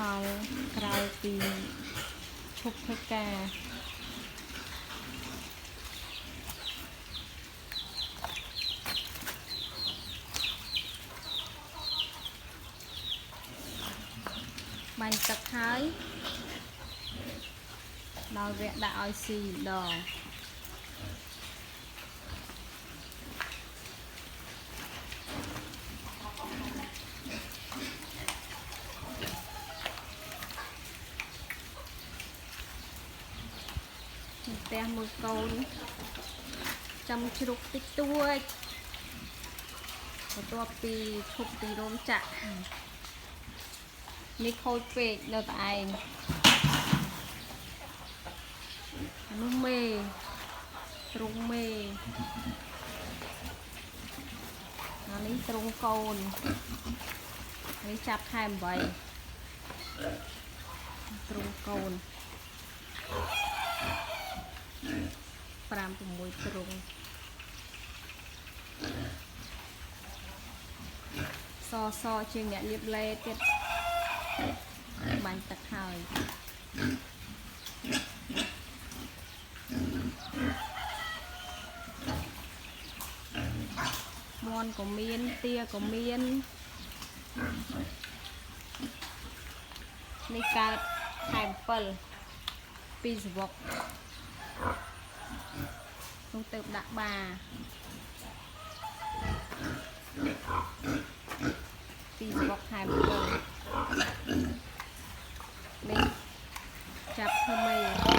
ផលក្រៅពីឈប់ធ្វើការបាញ់ទឹកហើយដល់វគ្គដាក់ឲ្យស៊ីម្ដងផ្ទះមួយកូនចាំជ្រុកតិចតួចបន្ទាប់ពីឈប់ពីរោងចក្រនេះខូចពេកនៅតែឯងនោះមេទ្រុងមេអានេះទ្រុងកូននេះចាប់ខែ8ទ្រុងកូន5-6ទ្រុងសជាងអ្នកលាបឡេទៀតបាញ់ទឹកហើយមន់ក៏មានទាក៏មាននេះកើតខែ7ពីសវកនោះទៅដាក់បាពីសវកខែ7នេះចាប់ធ្វើមេ